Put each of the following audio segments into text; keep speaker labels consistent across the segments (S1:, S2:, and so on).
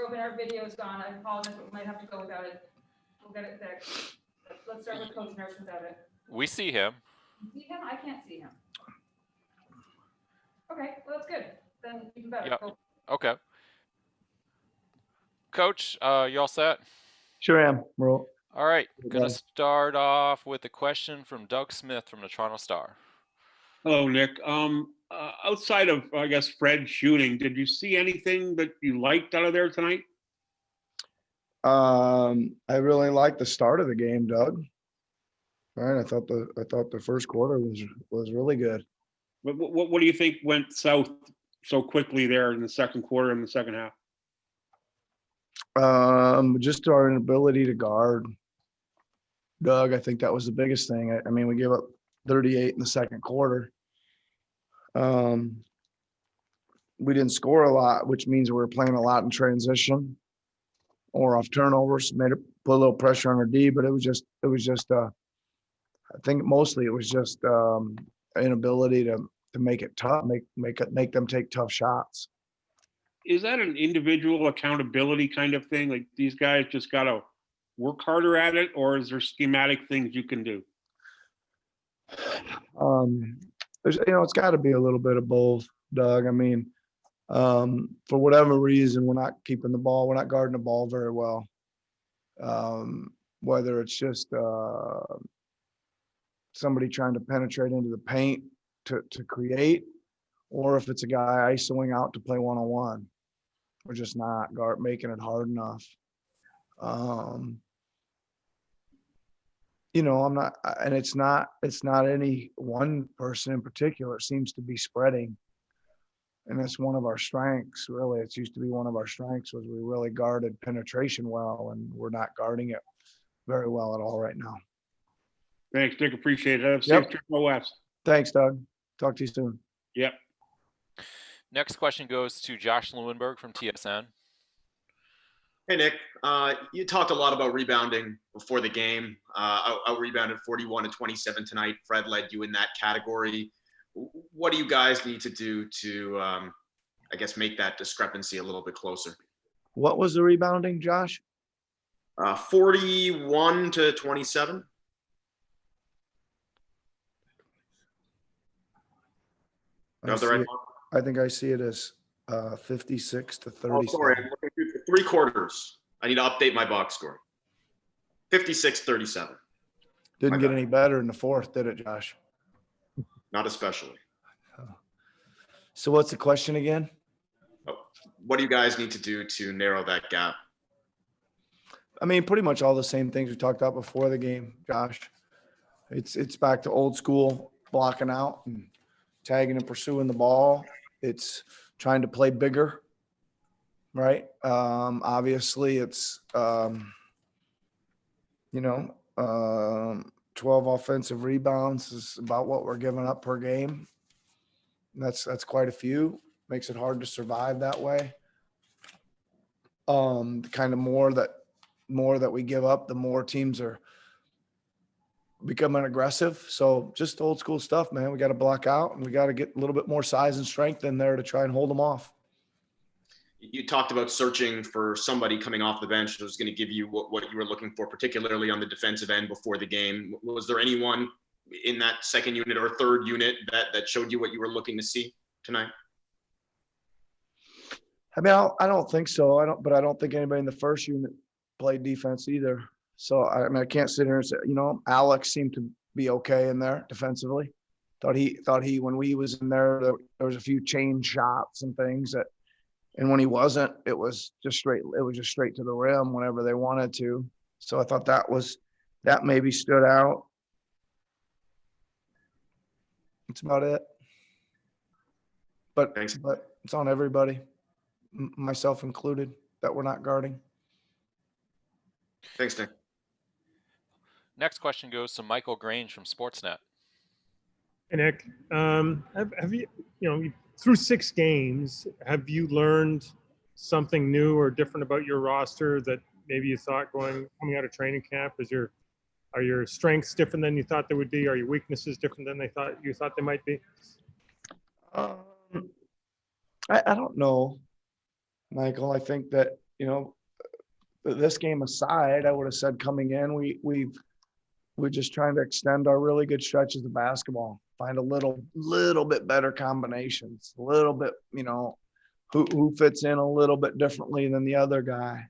S1: Robin, our video's gone. I apologize, but we might have to go without it. We'll get it fixed. Let's start with Coach Nurse without it.
S2: We see him.
S1: You see him? I can't see him. Okay, well, that's good. Then even better.
S2: Yep.
S1: Cool.
S2: Okay. Coach, you all set?
S3: Sure am. All
S2: right. Going to start off with a question from Doug Smith from the Toronto Star.
S4: Hello, Nick. Outside of, I guess, Fred shooting, did you see anything that you liked out of there tonight?
S3: I really liked the start of the game, Doug. All right, I thought the first quarter was really good.
S4: What do you think went south so quickly there in the second quarter and the second half?
S3: Just our inability to guard, Doug. I think that was the biggest thing. I mean, we gave up 38 in the second quarter. We didn't score a lot, which means we were playing a lot in transition or off turnovers. Put a little pressure on our D, but it was just. I think mostly it was just inability to make it tough, make them take tough shots.
S4: Is that an individual accountability kind of thing? Like these guys just got to work harder at it, or is there schematic things you can do?
S3: There's, it's got to be a little bit of both, Doug. I mean, for whatever reason, we're not keeping the ball. We're not guarding the ball very well. Whether it's just somebody trying to penetrate into the paint to create, or if it's a guy isoing out to play one-on-one. We're just not making it hard enough. I'm not, and it's not any one person in particular. It seems to be spreading. And that's one of our strengths, really. It used to be one of our strengths was we really guarded penetration well, and we're not guarding it very well at all right now.
S4: Thanks, Dick. Appreciate it. Have a
S3: Yep.
S4: safe trip west.
S3: Thanks, Doug. Talk to you soon.
S4: Yep.
S2: Next question goes to Josh Lewinberg from TSN.
S5: Hey, Nick. You talked a lot about rebounding before the game. I rebounded 41-27 tonight. Fred led you in that category. What do you guys need to do to, I guess, make that discrepancy a little bit closer?
S3: What was the rebounding, Josh?
S5: 41-27.
S3: I think I see it as 56-30.
S5: Oh, sorry. 3 quarters. I need to update my box score. 56-37.
S3: Didn't get any better in the fourth, did it, Josh?
S5: Not especially.
S3: So what's the question again?
S5: What do you guys need to do to narrow that gap?
S3: I mean, pretty much all the same things we talked about before the game, Josh. It's back to old school blocking out and tagging and pursuing the ball. It's trying to play bigger, right? Obviously, it's 12 offensive rebounds is about what we're giving up per game. That's quite a few. Makes it hard to survive that way. The kind of more that we give up, the more teams are becoming aggressive. So just old school stuff, man. We got to block out, and we got to get a little bit more size and strength in there to try and hold them off.
S5: You talked about searching for somebody coming off the bench that was going to give you what you were looking for, particularly on the defensive end before the game. Was there anyone in that second unit or third unit that showed you what you were looking to see tonight?
S3: I mean, I don't think so. But I don't think anybody in the first unit played defense either. So I can't sit here and say, Alex seemed to be okay in there defensively. Thought he when we was in there was a few chain shots and things and when he wasn't, it was just straight to the rim whenever they wanted to. So I thought that maybe stood out. That's about it. But it's on everybody, myself included, that we're not guarding.
S5: Thanks, Nick.
S2: Next question goes to Michael Grange from Sportsnet.
S6: Hey, Nick. Have you, through 6 games, have you learned something new or different about your roster that maybe you thought coming out of training camp? Are your strengths different than you thought they would be? Are your weaknesses different than you thought they might be?
S3: I don't know, Michael. I think that this game aside, I would have said coming in, we're just trying to extend our really good stretches of basketball, find a little bit better combinations, a little bit, who fits in a little bit differently than the other guy.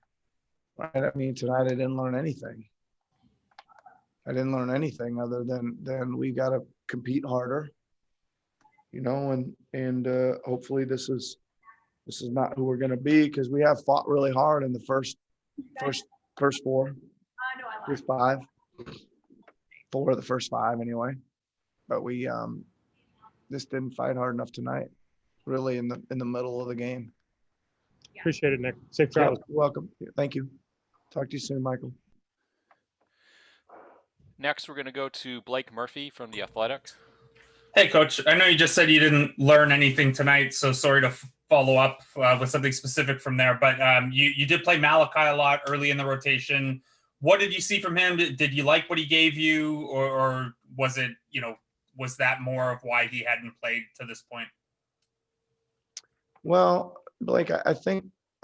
S3: Right? I mean, tonight I didn't learn anything. Other than we got to compete harder, and hopefully this is not who we're going to be, because we have fought really hard in the first four, first five. 4 of the first 5 anyway, but we just didn't fight hard enough tonight, really in the middle of the game.
S6: Appreciate it, Nick. Safe
S3: Yeah,
S6: travels.
S3: you're welcome. Thank you. Talk to you soon, Michael.
S2: Next, we're going to go to Blake Murphy from The Athletics.
S7: Hey, Coach. I know you just said you didn't learn anything tonight, so sorry to follow up with something specific from there. But you did play Malachi a lot early in the rotation. What did you see from him? Did you like what he gave you, or was it, was that more of why he hadn't played to this point?
S3: Well, Blake, I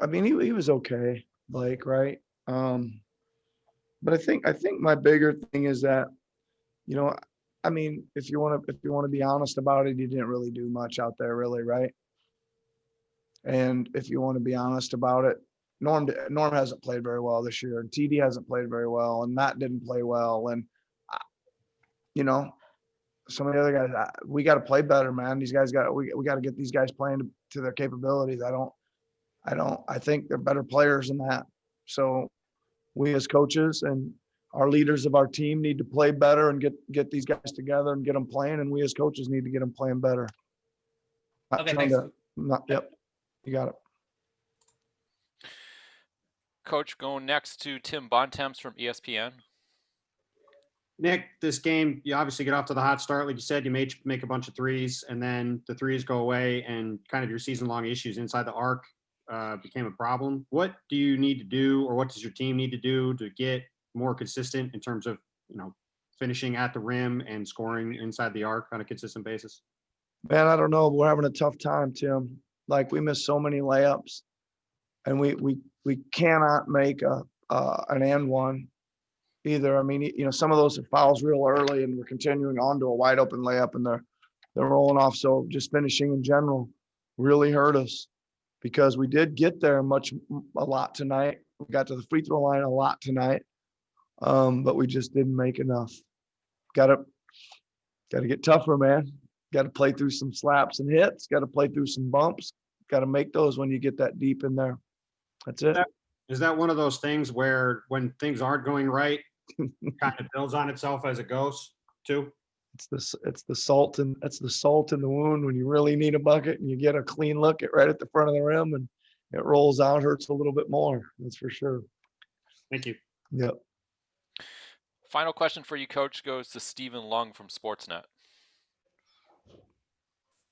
S3: mean, he was okay, Blake, right? But I think my bigger thing is that, I mean, if you want to be honest about it, he didn't really do much out there, really, right? And if you want to be honest about it, Norm hasn't played very well this year, and TD hasn't played very well, and Matt didn't play well, and some of the other guys, we got to play better, man. These guys we got to get these guys playing to their capabilities. I think they're better players than that. So we as coaches and our leaders of our team need to play better and get these guys together and get them playing, and we as coaches need to get them playing better.
S7: Okay, thanks.
S3: Yep, you got it.
S2: Coach, going next to Tim Bontemps from ESPN.
S8: Nick, this game, you obviously get off to the hot start. Like you said, you make a bunch of threes, and then the threes go away, and kind of your season-long issues inside the arc became a problem. What do you need to do, or what does your team need to do to get more consistent in terms of, finishing at the rim and scoring inside the arc on a consistent basis?
S3: Man, I don't know. We're having a tough time, Tim. Like, we miss so many layups, and we cannot make an and one either. I mean, some of those are fouls real early, and we're continuing on to a wide open layup, and they're rolling off. So just finishing in general really hurt us, because we did get there a lot tonight. We got to the free throw line a lot tonight, but we just didn't make enough. Got to get tougher, man. Got to play through some slaps and hits. Got to play through some bumps. Got to make those when you get that deep in there. That's it.
S8: Is that one of those things where when things aren't going right, it kind of builds on itself as it goes too?
S3: It's the salt in the wound when you really need a bucket and you get a clean look right at the front of the rim and it rolls out, hurts a little bit more. That's for sure.
S8: Thank you.
S3: Yep.
S2: Final question for you, Coach, goes to Stephen Lung from Sportsnet.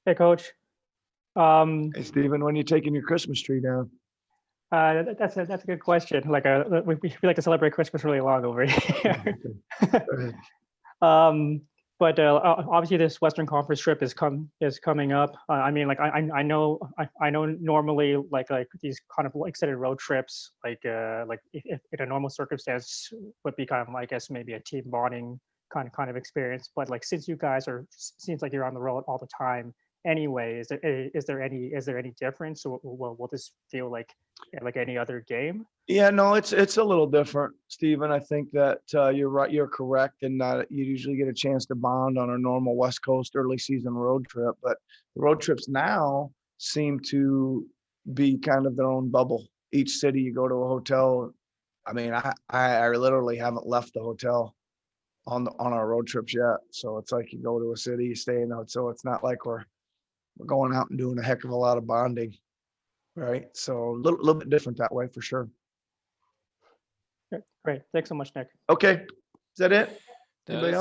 S9: Hey, Coach.
S3: Hey, Stephen, when you taking your Christmas tree down?
S9: That's a good question. Like, we like to celebrate Christmas really long over here. But obviously, this Western Conference trip is coming up. I mean, like I know normally like these kind of extended road trips, like if in a normal circumstance would be kind of, I guess, maybe a team bonding kind of experience. But like, since you guys seems like you're on the road all the time anyway, is there any difference, or will this feel like any other game?
S3: Yeah, no, it's a little different, Stephen. I think that you're right. You're correct in that you usually get a chance to bond on a normal West Coast early season road trip, but the road trips now seem to be kind of their own bubble. Each city you go to a hotel. I mean, I literally haven't left the hotel on our road trips yet. So it's like you go to a city, you stay in the hotel. It's not like we're going out and doing a heck of a lot of bonding, right? So a little bit different that way for sure.
S9: Great. Thanks so much, Nick.
S3: Okay. Is that it?
S2: That
S3: Anybody
S2: is
S3: else?